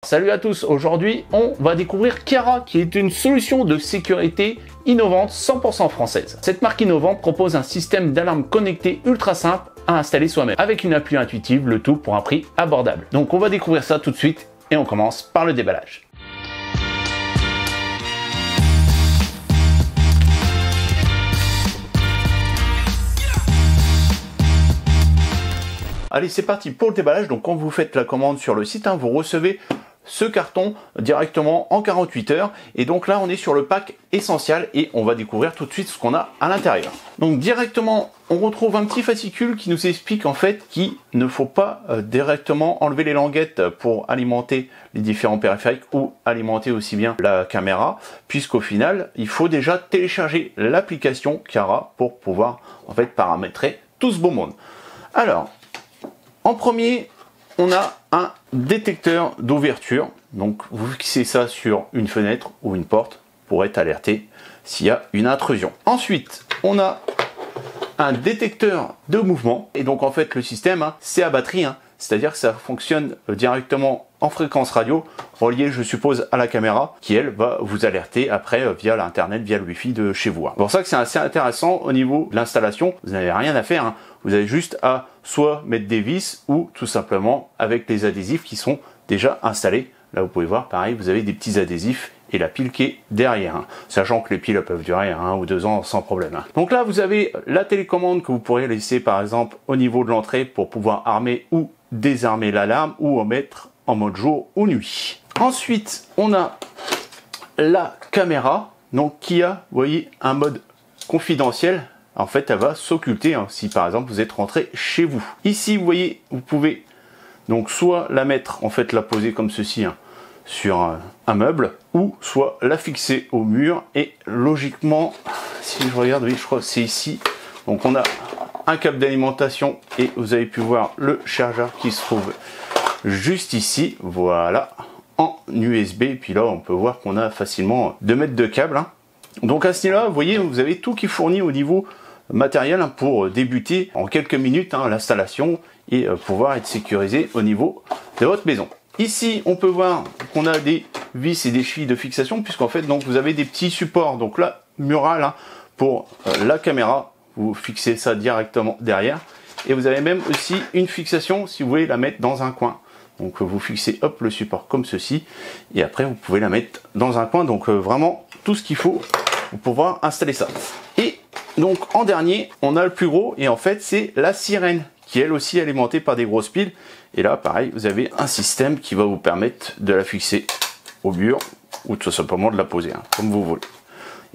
Salut à tous, aujourd'hui on va découvrir Kiara qui est une solution de sécurité innovante 100% française. Cette marque innovante propose un système d'alarme connecté ultra simple à installer soi-même avec une appli intuitive, le tout pour un prix abordable. Donc on va découvrir ça tout de suite et on commence par le déballage. Allez, c'est parti pour le déballage. Donc quand vous faites la commande sur le site, vous recevez ce carton directement en 48 heures. Et donc là, on est sur le pack essentiel et on va découvrir tout de suite ce qu'on a à l'intérieur. Donc directement, on retrouve un petit fascicule qui nous explique en fait qu'il ne faut pas directement enlever les languettes pour alimenter les différents périphériques ou alimenter aussi bien la caméra, puisqu'au final, il faut déjà télécharger l'application Kiara pour pouvoir en fait paramétrer tout ce beau monde. Alors, en premier, on a un détecteur d'ouverture. Donc, vous fixez ça sur une fenêtre ou une porte pour être alerté s'il y a une intrusion. Ensuite, on a un détecteur de mouvement. Et donc, en fait, le système, c'est à batterie. C'est-à-dire que ça fonctionne directement en fréquence radio, relié, je suppose, à la caméra, qui, elle, va vous alerter après via l'internet, via le wifi de chez vous. C'est pour ça que c'est assez intéressant au niveau de l'installation. Vous n'avez rien à faire. Vous avez juste à soit mettre des vis ou tout simplement avec les adhésifs qui sont déjà installés. Là, vous pouvez voir, pareil, vous avez des petits adhésifs et la pile qui est derrière. Sachant que les piles peuvent durer 1 ou 2 ans sans problème. Donc là, vous avez la télécommande que vous pourrez laisser, par exemple, au niveau de l'entrée pour pouvoir armer ou désarmer l'alarme ou en mettre en mode jour ou nuit. Ensuite, on a la caméra, donc qui a, vous voyez, un mode confidentiel. En fait, elle va s'occulter si par exemple vous êtes rentré chez vous. Ici, vous voyez, vous pouvez donc soit la mettre, en fait, la poser comme ceci sur un meuble, ou soit la fixer au mur. Et logiquement, si je regarde, oui, je crois que c'est ici. Donc on a un câble d'alimentation et vous avez pu voir le chargeur qui se trouve juste ici. Voilà, en USB. Et puis là, on peut voir qu'on a facilement 2 mètres de câble. Donc à ce niveau-là, vous voyez, vous avez tout qui est fourni au niveau matériel pour débuter en quelques minutes l'installation et pouvoir être sécurisé au niveau de votre maison. Ici, on peut voir qu'on a des vis et des chevilles de fixation, puisqu'en fait, donc, vous avez des petits supports. Donc là, mural pour la caméra, vous fixez ça directement derrière. Et vous avez même aussi une fixation si vous voulez la mettre dans un coin. Donc vous fixez hop le support comme ceci et après vous pouvez la mettre dans un coin. Donc vraiment tout ce qu'il faut pour pouvoir installer ça. Et donc en dernier, on a le plus gros et en fait c'est la sirène qui est elle aussi alimentée par des grosses piles. Et là pareil, vous avez un système qui va vous permettre de la fixer au mur ou tout simplement de la poser comme vous voulez.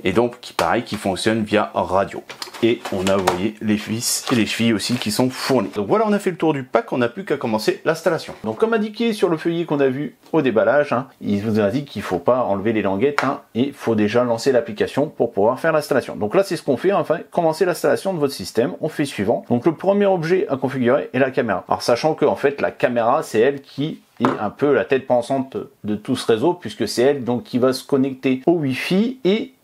Et donc pareil qui fonctionne via radio. Et on a, vous voyez, les vis et les chevilles aussi qui sont fournies. Donc voilà, on a fait le tour du pack, on n'a plus qu'à commencer l'installation. Donc comme indiqué sur le feuillet qu'on a vu au déballage, il vous indique qu'il ne faut pas enlever les languettes et il faut déjà lancer l'application pour pouvoir faire l'installation. Donc là, c'est ce qu'on fait, enfin, commencer l'installation de votre système. On fait suivant. Donc le premier objet à configurer est la caméra. Alors sachant que en fait, la caméra, c'est elle qui est un peu la tête pensante de tout ce réseau, puisque c'est elle donc qui va se connecter au Wi-Fi et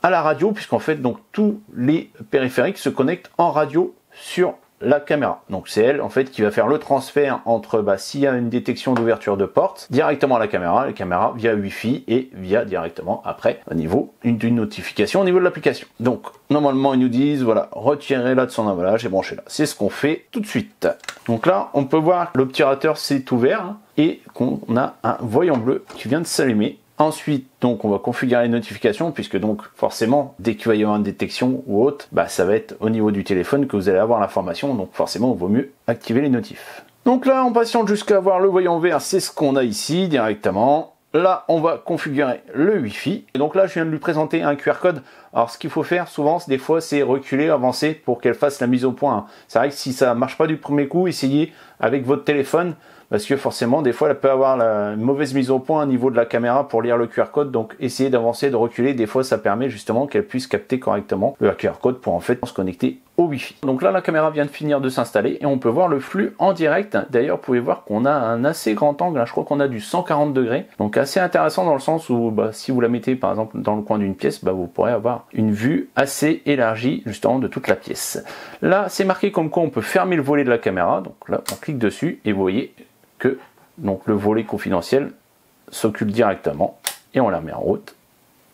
à la radio, puisqu'en fait donc tous les périphériques se connectent en radio sur la caméra. Donc c'est elle en fait qui va faire le transfert entre s'il y a une détection d'ouverture de porte directement à la caméra via Wi-Fi et via directement après au niveau d'une notification au niveau de l'application. Donc normalement ils nous disent voilà, retirez-la de son emballage et branchez-la. C'est ce qu'on fait tout de suite. Donc là on peut voir que l'obturateur s'est ouvert et qu'on a un voyant bleu qui vient de s'allumer. Ensuite, donc, on va configurer les notifications puisque donc forcément, dès qu'il va y avoir une détection ou autre, ça va être au niveau du téléphone que vous allez avoir l'information. Donc forcément, il vaut mieux activer les notifs. Donc là, on patiente jusqu'à avoir le voyant vert. C'est ce qu'on a ici directement. Là, on va configurer le Wi-Fi. Et donc là, je viens de lui présenter un QR code. Alors, ce qu'il faut faire souvent, des fois, c'est reculer, avancer pour qu'elle fasse la mise au point. C'est vrai que si ça marche pas du premier coup, essayez avec votre téléphone. Parce que forcément, des fois, elle peut avoir une mauvaise mise au point au niveau de la caméra pour lire le QR code. Donc, essayez d'avancer, de reculer. Des fois, ça permet justement qu'elle puisse capter correctement le QR code pour en fait se connecter au Wi-Fi. Donc là, la caméra vient de finir de s'installer et on peut voir le flux en direct. D'ailleurs, vous pouvez voir qu'on a un assez grand angle. Je crois qu'on a du 140 degrés. Donc, assez intéressant dans le sens où si vous la mettez par exemple dans le coin d'une pièce, vous pourrez avoir une vue assez élargie justement de toute la pièce. Là, c'est marqué comme quoi on peut fermer le volet de la caméra. Donc là, on clique dessus et vous voyez que donc le volet confidentiel s'occulte directement et on la remet en route.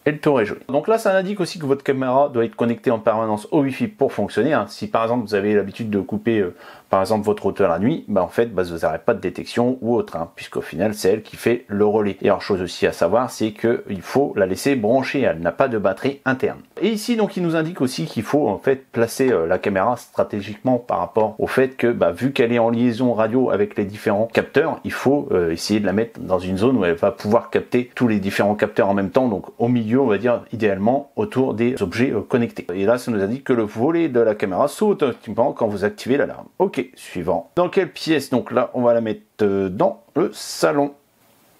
Et le tour est joli. Donc là, ça indique aussi que votre caméra doit être connectée en permanence au Wi-Fi pour fonctionner. Si par exemple vous avez l'habitude de couper par exemple votre routeur la nuit, en fait vous n'aurez pas de détection ou autre, puisqu'au final c'est elle qui fait le relais. Et alors chose aussi à savoir, c'est qu'il faut la laisser brancher, elle n'a pas de batterie interne. Et ici donc il nous indique aussi qu'il faut en fait placer la caméra stratégiquement par rapport au fait que vu qu'elle est en liaison radio avec les différents capteurs, il faut essayer de la mettre dans une zone où elle va pouvoir capter tous les différents capteurs en même temps, donc au milieu on va dire idéalement autour des objets connectés. Et là ça nous indique que le volet de la caméra s'ouvre automatiquement quand vous activez l'alarme. Ok, suivant. Dans quelle pièce? Donc là on va la mettre dans le salon.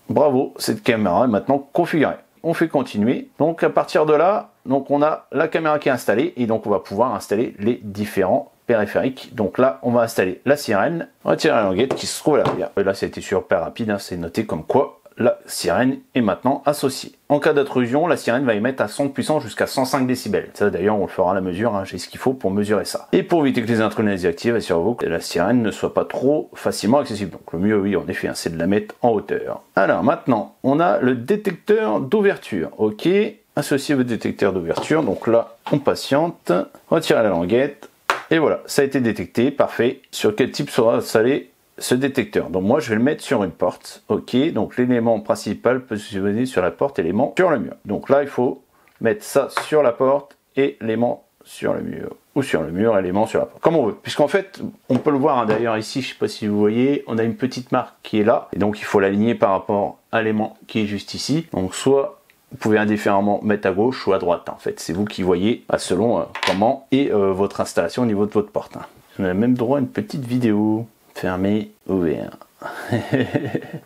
Bravo, cette caméra est maintenant configurée. On fait continuer. Donc à partir de là, donc on a la caméra qui est installée et donc on va pouvoir installer les différents périphériques. Donc là on va installer la sirène, on va tirer la languette qui se trouve là. Là ça a été super rapide, c'est noté comme quoi la sirène est maintenant associée. En cas d'intrusion, la sirène va émettre un son de puissance jusqu'à 105 décibels. Ça d'ailleurs on le fera à la mesure, j'ai ce qu'il faut pour mesurer ça. Et pour éviter que les intrus ne les activent, assurez-vous que la sirène ne soit pas trop facilement accessible. Donc le mieux, oui en effet, c'est de la mettre en hauteur. Alors maintenant, on a le détecteur d'ouverture. Ok, associez votre détecteur d'ouverture. Donc là, on patiente, retirez la languette. Et voilà, ça a été détecté, parfait. Sur quel type sera installé ce détecteur? Donc moi je vais le mettre sur une porte. Ok, donc l'élément principal peut se positionner sur la porte, élément sur le mur. Donc là il faut mettre ça sur la porte et l'élément sur le mur, ou sur le mur, élément sur la porte, comme on veut. Puisqu'en fait on peut le voir d'ailleurs ici, je sais pas si vous voyez, on a une petite marque qui est là, et donc il faut l'aligner par rapport à l'élément qui est juste ici. Donc soit vous pouvez indifféremment mettre à gauche ou à droite, en fait c'est vous qui voyez selon comment est votre installation au niveau de votre porte. On a même droit à une petite vidéo. Fermé, ouvert.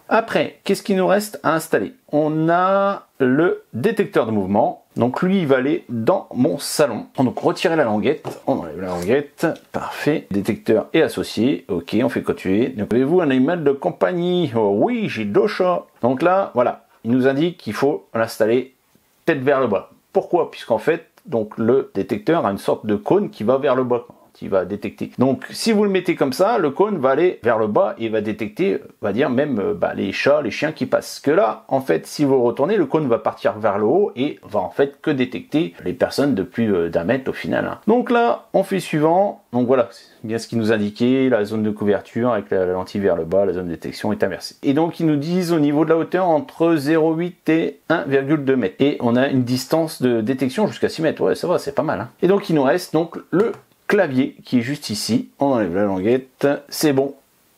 Après, qu'est-ce qu'il nous reste à installer? On a le détecteur de mouvement. Donc lui, il va aller dans mon salon. Donc retirer la languette. On enlève la languette. Parfait. Détecteur est associé. Ok, on fait continuer. Donc avez-vous un animal de compagnie? Oh oui, j'ai 2 chats. Donc là, voilà. Il nous indique qu'il faut l'installer tête vers le bas. Pourquoi? Puisqu'en fait, donc le détecteur a une sorte de cône qui va vers le bas. Qui va détecter. Donc si vous le mettez comme ça, le cône va aller vers le bas et va détecter, on va dire même les chats, les chiens qui passent. Que là, en fait, si vous retournez, le cône va partir vers le haut et va en fait que détecter les personnes de plus d'1 mètre au final. Donc là, on fait suivant. Donc voilà, c'est bien ce qui nous indiquait, la zone de couverture avec la lentille vers le bas, la zone de détection est inversée. Et donc ils nous disent au niveau de la hauteur entre 0,8 et 1,2 mètres. Et on a une distance de détection jusqu'à 6 mètres. Ouais, ça va, c'est pas mal. Et donc il nous reste donc le clavier qui est juste ici. On enlève la languette, c'est bon,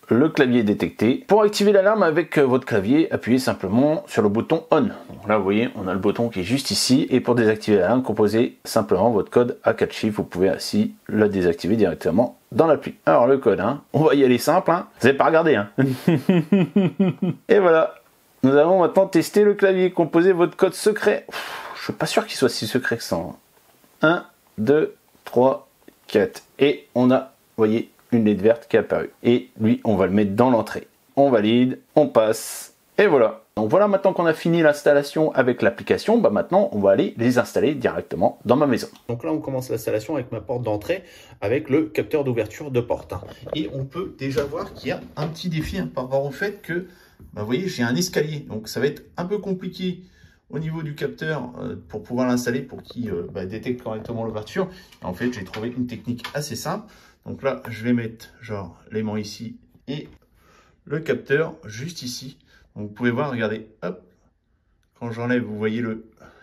le clavier est détecté. Pour activer l'alarme avec votre clavier, appuyez simplement sur le bouton on. Donc là vous voyez, on a le bouton qui est juste ici, et pour désactiver l'alarme, composez simplement votre code à 4 chiffres. Vous pouvez ainsi le désactiver directement dans l'appli. Alors le code, on va y aller simple, vous n'avez pas regardé. Et voilà, nous allons maintenant tester le clavier. Composez votre code secret. Je suis pas sûr qu'il soit si secret que ça. 1, 2, 3, 4. Et on a, vous voyez, une LED verte qui est apparue. Et lui, on va le mettre dans l'entrée. On valide, on passe, et voilà. Donc voilà, maintenant qu'on a fini l'installation avec l'application, maintenant on va aller les installer directement dans ma maison. Donc là, on commence l'installation avec ma porte d'entrée, avec le capteur d'ouverture de porte. Et on peut déjà voir qu'il y a un petit défi par rapport au fait que, vous voyez, j'ai un escalier. Donc ça va être un peu compliqué au niveau du capteur pour pouvoir l'installer, pour qu'il détecte correctement l'ouverture. En fait, j'ai trouvé une technique assez simple. Donc là, je vais mettre genre l'aimant ici et le capteur juste ici. Donc vous pouvez voir, regardez, hop, quand j'enlève, vous voyez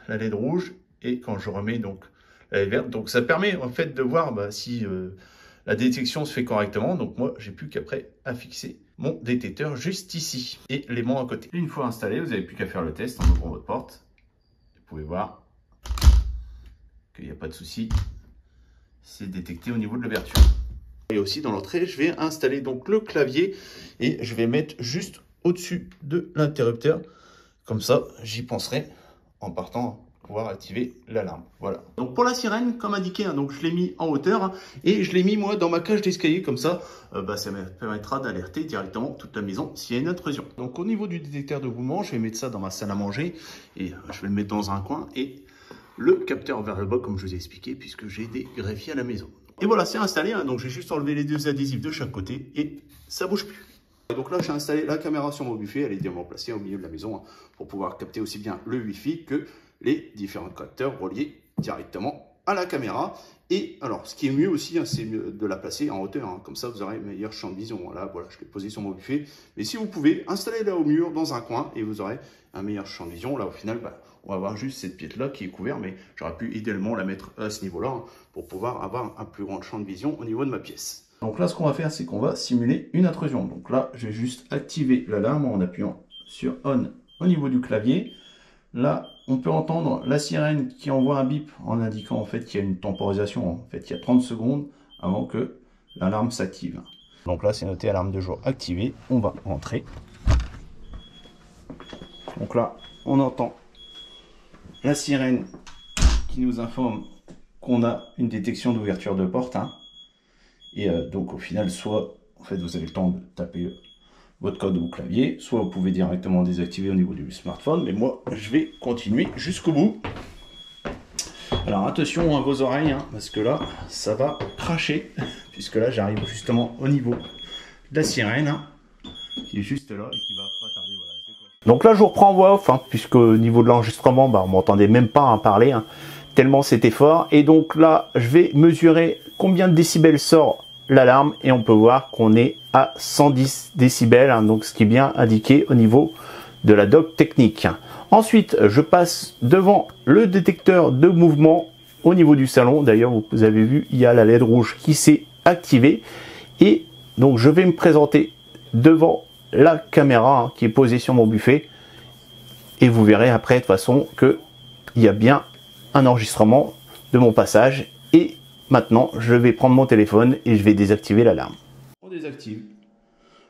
la LED rouge, et quand je remets donc la LED verte. Donc ça permet en fait de voir si la détection se fait correctement. Donc moi, j'ai plus qu'après à fixer mon détecteur juste ici et l'aimant à côté. Une fois installé, vous n'avez plus qu'à faire le test en ouvrant votre porte. Vous pouvez voir qu'il n'y a pas de souci, c'est détecté au niveau de l'ouverture. Et aussi dans l'entrée, je vais installer donc le clavier et je vais mettre juste au-dessus de l'interrupteur. Comme ça, j'y penserai en partant pour pouvoir activer l'alarme. Voilà. Donc pour la sirène, comme indiqué, donc je l'ai mis en hauteur et je l'ai mis moi dans ma cage d'escalier. Comme ça, ça me permettra d'alerter directement toute la maison s'il y a une intrusion. Donc au niveau du détecteur de mouvement, je vais mettre ça dans ma salle à manger et je vais le mettre dans un coin, et le capteur vers le bas comme je vous ai expliqué, puisque j'ai des greffiers à la maison. Et voilà, c'est installé, donc j'ai juste enlevé les 2 adhésifs de chaque côté et ça bouge plus. Et donc là, j'ai installé la caméra sur mon buffet, elle est bien placée au milieu de la maison hein, pour pouvoir capter aussi bien le Wi-Fi que les différents capteurs reliés directement à la caméra. Et alors, ce qui est mieux aussi, hein, c'est de la placer en hauteur, hein, comme ça vous aurez un meilleur champ de vision. Voilà, je l'ai posé sur mon buffet. Mais si vous pouvez, installer-la au mur, dans un coin, et vous aurez un meilleur champ de vision. Là, au final, on va avoir juste cette pièce-là qui est couverte, mais j'aurais pu idéalement la mettre à ce niveau-là hein, pour pouvoir avoir un plus grand champ de vision au niveau de ma pièce. Donc là, ce qu'on va faire, c'est qu'on va simuler une intrusion. Donc là, je vais juste activer l'alarme en appuyant sur On au niveau du clavier. Là, on peut entendre la sirène qui envoie un bip en indiquant en fait qu'il y a une temporisation. En fait, il y a 30 secondes avant que l'alarme s'active. Donc là, c'est noté alarme de jour activée. On va rentrer. Donc là, on entend la sirène qui nous informe qu'on a une détection d'ouverture de porte. Hein. Et donc au final, soit en fait vous avez le temps de taper votre code au clavier, soit vous pouvez directement désactiver au niveau du smartphone, mais moi je vais continuer jusqu'au bout. Alors attention à vos oreilles, hein, parce que là ça va cracher, puisque là j'arrive justement au niveau de la sirène, hein, qui est juste là et qui va pas tarder. Voilà, donc là je vous reprends en voix off, hein, puisque au niveau de l'enregistrement, on m'entendait même pas en parler. Hein. Tellement c'était fort. Et donc là, je vais mesurer combien de décibels sort l'alarme et on peut voir qu'on est à 110 décibels, hein, donc ce qui est bien indiqué au niveau de la doc technique. Ensuite, je passe devant le détecteur de mouvement au niveau du salon. D'ailleurs, vous avez vu, il y a la LED rouge qui s'est activée. Et donc, je vais me présenter devant la caméra hein, qui est posée sur mon buffet. Et vous verrez après, de toute façon, qu'il y a bien un enregistrement de mon passage. Et maintenant, je vais prendre mon téléphone et je vais désactiver l'alarme. On désactive.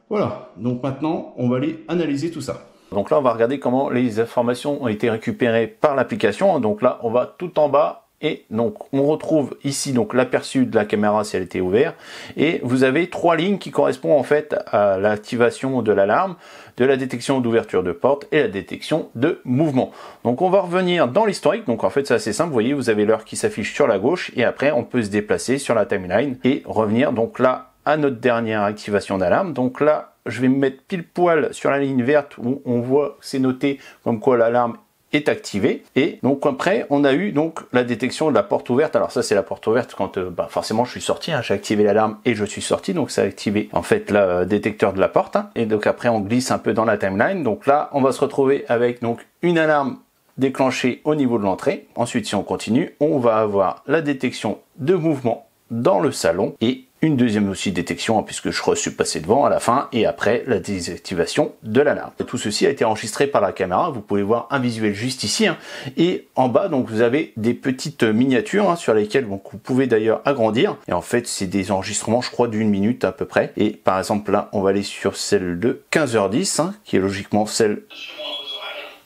Voilà, donc maintenant, on va aller analyser tout ça. Donc là, on va regarder comment les informations ont été récupérées par l'application. Donc là, on va tout en bas et donc on retrouve ici donc l'aperçu de la caméra si elle était ouverte. Et vous avez 3 lignes qui correspondent en fait à l'activation de l'alarme, de la détection d'ouverture de porte et la détection de mouvement. Donc on va revenir dans l'historique. Donc en fait c'est assez simple, vous voyez, vous avez l'heure qui s'affiche sur la gauche et après on peut se déplacer sur la timeline et revenir donc là à notre dernière activation d'alarme. Donc là je vais me mettre pile poil sur la ligne verte où on voit c'est noté comme quoi l'alarme est activé. Et donc après on a eu donc la détection de la porte ouverte. Alors ça c'est la porte ouverte quand forcément je suis sorti, hein, j'ai activé l'alarme et je suis sorti, donc ça a activé en fait le détecteur de la porte, hein. Et donc après on glisse un peu dans la timeline. Donc là on va se retrouver avec donc une alarme déclenchée au niveau de l'entrée. Ensuite si on continue, on va avoir la détection de mouvement dans le salon et une deuxième aussi détection hein, puisque je suis passé devant à la fin et après la désactivation de l'alarme. Tout ceci a été enregistré par la caméra, vous pouvez voir un visuel juste ici hein. Et en bas donc vous avez des petites miniatures hein, sur lesquelles donc, vous pouvez d'ailleurs agrandir et en fait c'est des enregistrements je crois d'une minute à peu près. Et par exemple là on va aller sur celle de 15h10 hein, qui est logiquement celle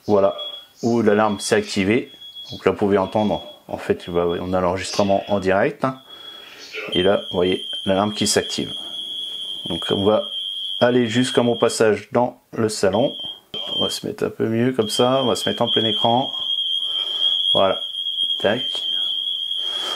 voilà où l'alarme s'est activée. Donc là vous pouvez entendre en fait on a l'enregistrement en direct hein. Et là, vous voyez l'alarme qui s'active. Donc on va aller jusqu'à mon passage dans le salon. On va se mettre un peu mieux comme ça. On va se mettre en plein écran. Voilà. Tac.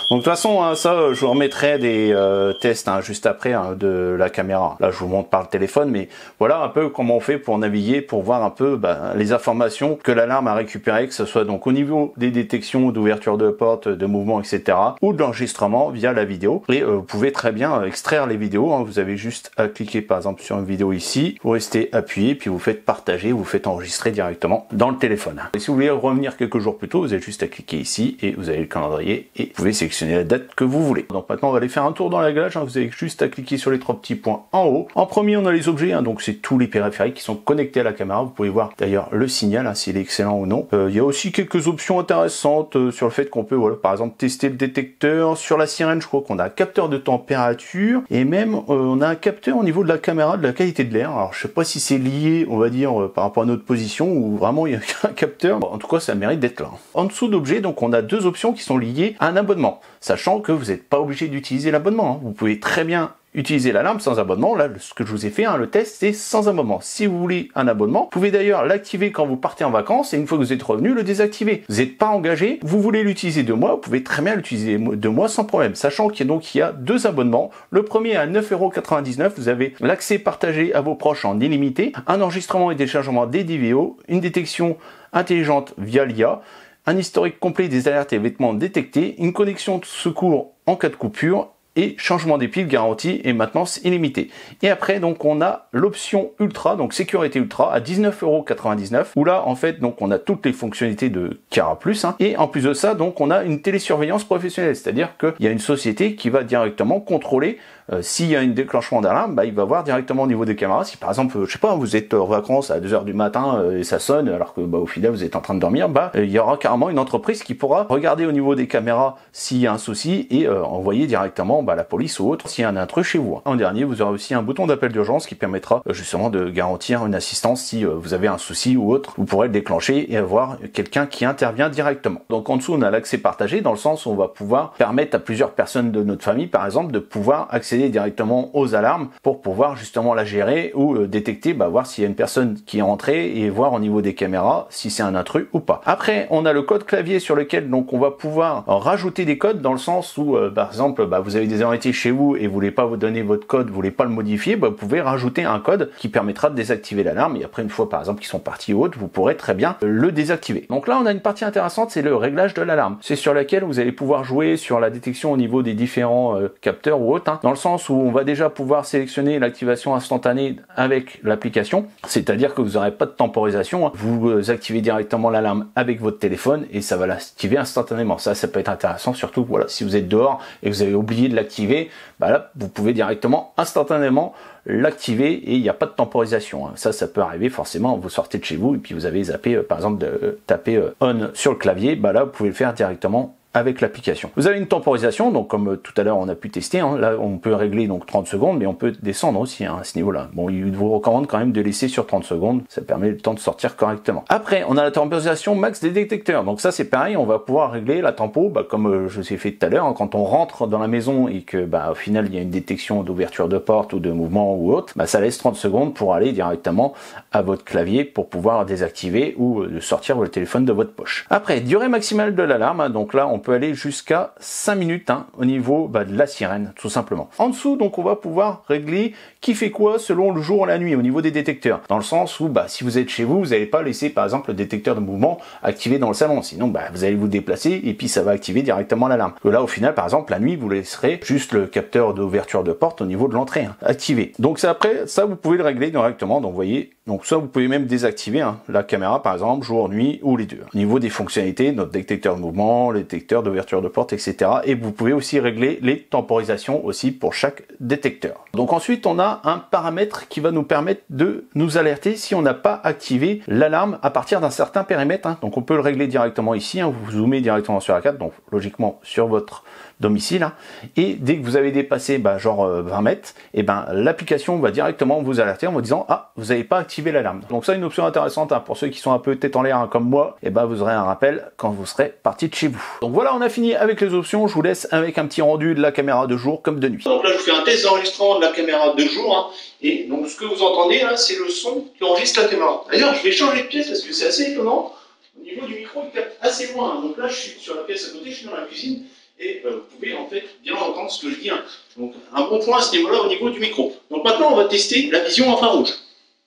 Donc de toute façon, hein, ça, je vous remettrai des tests hein, juste après hein, de la caméra. Là, je vous montre par le téléphone, mais voilà un peu comment on fait pour naviguer, pour voir un peu les informations que l'alarme a récupérées, que ce soit donc au niveau des détections d'ouverture de porte, de mouvement, etc. ou de l'enregistrement via la vidéo. Et vous pouvez très bien extraire les vidéos. Hein. Vous avez juste à cliquer par exemple sur une vidéo ici, vous restez appuyé, puis vous faites partager, vous faites enregistrer directement dans le téléphone. Et si vous voulez revenir quelques jours plus tôt, vous avez juste à cliquer ici et vous avez le calendrier et vous pouvez sélectionner la date que vous voulez. Donc maintenant on va aller faire un tour dans la galage, hein. Vous avez juste à cliquer sur les 3 petits points en haut. En premier on a les objets, hein. Donc c'est tous les périphériques qui sont connectés à la caméra. Vous pouvez voir d'ailleurs le signal, hein, s'il est excellent ou non. Il y a aussi quelques options intéressantes sur le fait qu'on peut voilà, par exemple tester le détecteur. Sur la sirène je crois qu'on a un capteur de température et même on a un capteur au niveau de la caméra de la qualité de l'air. Alors je sais pas si c'est lié on va dire par rapport à notre position ou vraiment il y a un capteur. Bon, en tout cas ça mérite d'être là. En dessous d'objets donc on a 2 options qui sont liées à un abonnement. Sachant que vous n'êtes pas obligé d'utiliser l'abonnement. Hein. Vous pouvez très bien utiliser l'alarme sans abonnement. Là, ce que je vous ai fait, le test, c'est sans abonnement. Si vous voulez un abonnement, vous pouvez d'ailleurs l'activer quand vous partez en vacances et une fois que vous êtes revenu, le désactiver. Vous n'êtes pas engagé, vous voulez l'utiliser 2 mois, vous pouvez très bien l'utiliser 2 mois sans problème. Sachant qu'il y a 2 abonnements. Le premier à 9,99 €, vous avez l'accès partagé à vos proches en illimité, un enregistrement et téléchargement des vidéos, une détection intelligente via l'IA, un historique complet des alertes et événements détectés, une connexion de secours en cas de coupure et changement des piles garantie et maintenance illimitée. Et après, donc, on a l'option Ultra, donc sécurité Ultra, à 19,99 €, où là, en fait, donc, on a toutes les fonctionnalités de Cara+, et en plus de ça, donc, on a une télésurveillance professionnelle, c'est-à-dire qu'il y a une société qui va directement contrôler s'il y a un déclenchement d'alarme, il va voir directement au niveau des caméras. Si par exemple, je sais pas, vous êtes en vacances à 2 h du matin et ça sonne, alors que au final vous êtes en train de dormir, il y aura carrément une entreprise qui pourra regarder au niveau des caméras s'il y a un souci et envoyer directement la police ou autre s'il y a un intrus chez vous. En dernier, vous aurez aussi un bouton d'appel d'urgence qui permettra justement de garantir une assistance si vous avez un souci ou autre. Vous pourrez le déclencher et avoir quelqu'un qui intervient directement. Donc en dessous, on a l'accès partagé dans le sens où on va pouvoir permettre à plusieurs personnes de notre famille, par exemple, de pouvoir accéder directement aux alarmes pour pouvoir justement la gérer ou détecter, voir s'il y a une personne qui est entrée et voir au niveau des caméras si c'est un intrus ou pas. Après, on a le code clavier sur lequel donc on va pouvoir rajouter des codes dans le sens où, par exemple, vous avez des orientés chez vous et vous voulez pas vous donner votre code, vous voulez pas le modifier, vous pouvez rajouter un code qui permettra de désactiver l'alarme et après une fois par exemple qu'ils sont partis ou autre, vous pourrez très bien le désactiver. Donc là, on a une partie intéressante, c'est le réglage de l'alarme. C'est sur laquelle vous allez pouvoir jouer sur la détection au niveau des différents capteurs ou autres, dans le sens où on va déjà pouvoir sélectionner l'activation instantanée avec l'application, c'est-à-dire que vous n'aurez pas de temporisation, vous activez directement l'alarme avec votre téléphone et ça va l'activer instantanément. Ça peut être intéressant, surtout si vous êtes dehors et vous avez oublié de l'activer, là vous pouvez directement instantanément l'activer et il n'y a pas de temporisation. Ça peut arriver forcément, vous sortez de chez vous et puis vous avez zappé par exemple de taper on sur le clavier, là vous pouvez le faire directement avec l'application. Vous avez une temporisation, donc comme tout à l'heure on a pu tester, là on peut régler donc 30 secondes, mais on peut descendre aussi à ce niveau-là. Bon, il vous recommande quand même de laisser sur 30 secondes, ça permet le temps de sortir correctement. Après, on a la temporisation max des détecteurs, donc ça c'est pareil, on va pouvoir régler la tempo, comme je vous ai fait tout à l'heure, quand on rentre dans la maison et que au final il y a une détection d'ouverture de porte ou de mouvement ou autre, ça laisse 30 secondes pour aller directement à votre clavier pour pouvoir désactiver ou sortir le téléphone de votre poche. Après, durée maximale de l'alarme, donc là on peut aller jusqu'à 5 minutes au niveau de la sirène, tout simplement. En dessous, donc, on va pouvoir régler qui fait quoi selon le jour ou la nuit au niveau des détecteurs. Dans le sens où, si vous êtes chez vous, vous n'allez pas laisser, par exemple, le détecteur de mouvement activé dans le salon. Sinon, vous allez vous déplacer et puis ça va activer directement l'alarme. Là, au final, par exemple, la nuit, vous laisserez juste le capteur d'ouverture de porte au niveau de l'entrée activé. Donc, ça, après, ça, vous pouvez le régler directement. Donc, vous voyez, donc ça, vous pouvez même désactiver la caméra, par exemple, jour, nuit ou les deux. Au niveau des fonctionnalités, notre détecteur de mouvement, le détecteur d'ouverture de porte, etc. Et vous pouvez aussi régler les temporisations aussi pour chaque détecteur. Donc ensuite, on a un paramètre qui va nous permettre de nous alerter si on n'a pas activé l'alarme à partir d'un certain périmètre. Donc on peut le régler directement ici. Vous zoomez directement sur la carte, donc logiquement sur votre domicile. Et dès que vous avez dépassé genre 20 mètres, et l'application va directement vous alerter en vous disant vous n'avez pas activé l'alarme. Donc ça, une option intéressante pour ceux qui sont un peu tête en l'air comme moi, vous aurez un rappel quand vous serez parti de chez vous. Donc voilà, on a fini avec les options. Je vous laisse avec un petit rendu de la caméra de jour comme de nuit. Donc là, je vous fais un test d'enregistrement de la caméra de jour. Et donc ce que vous entendez là, c'est le son qui enregistre la caméra. D'ailleurs, je vais changer de pièce parce que c'est assez étonnant. Au niveau du micro, il capte assez loin. Donc là, je suis sur la pièce à côté, je suis dans la cuisine. Et vous pouvez en fait bien entendre ce que je dis. Donc un bon point à ce niveau-là au niveau du micro. Donc maintenant, on va tester la vision infrarouge.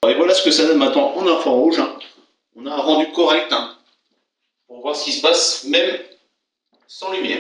Et voilà ce que ça donne maintenant en infrarouge. On a un rendu correct pour voir ce qui se passe, même sans lumière.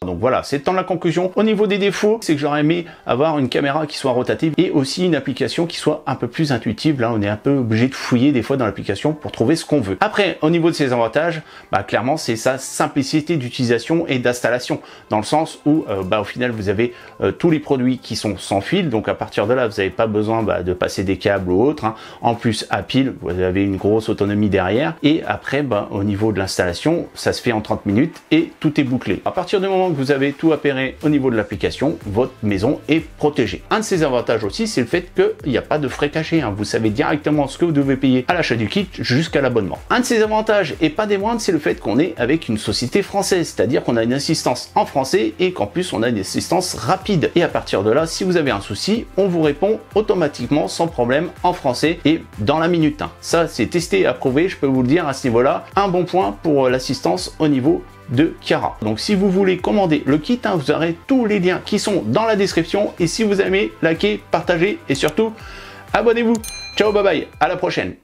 Donc voilà, c'est le temps de la conclusion. Au niveau des défauts, c'est que j'aurais aimé avoir une caméra qui soit rotative et aussi une application qui soit un peu plus intuitive. Là, on est un peu obligé de fouiller des fois dans l'application pour trouver ce qu'on veut. Après, au niveau de ses avantages, clairement, c'est sa simplicité d'utilisation et d'installation. Dans le sens où, au final, vous avez tous les produits qui sont sans fil. Donc à partir de là, vous n'avez pas besoin de passer des câbles ou autre. En plus, à pile, vous avez une grosse autonomie derrière. Et après, au niveau de l'installation, ça se fait en 30 minutes et tout est bouclé. À partir du moment que que vous avez tout appairé au niveau de l'application, votre maison est protégée. Un de ses avantages aussi, c'est le fait qu'il n'y a pas de frais cachés. Vous savez directement ce que vous devez payer à l'achat du kit jusqu'à l'abonnement. Un de ses avantages, et pas des moindres, c'est le fait qu'on est avec une société française, c'est-à-dire qu'on a une assistance en français et qu'en plus on a une assistance rapide. Et à partir de là, si vous avez un souci, on vous répond automatiquement sans problème en français et dans la minute. Ça, c'est testé et approuvé, je peux vous le dire à ce niveau-là. Un bon point pour l'assistance au niveau de Kiara. Donc si vous voulez commander le kit, vous aurez tous les liens qui sont dans la description. Et si vous aimez, likez, partagez et surtout, abonnez-vous. Ciao, bye bye, à la prochaine.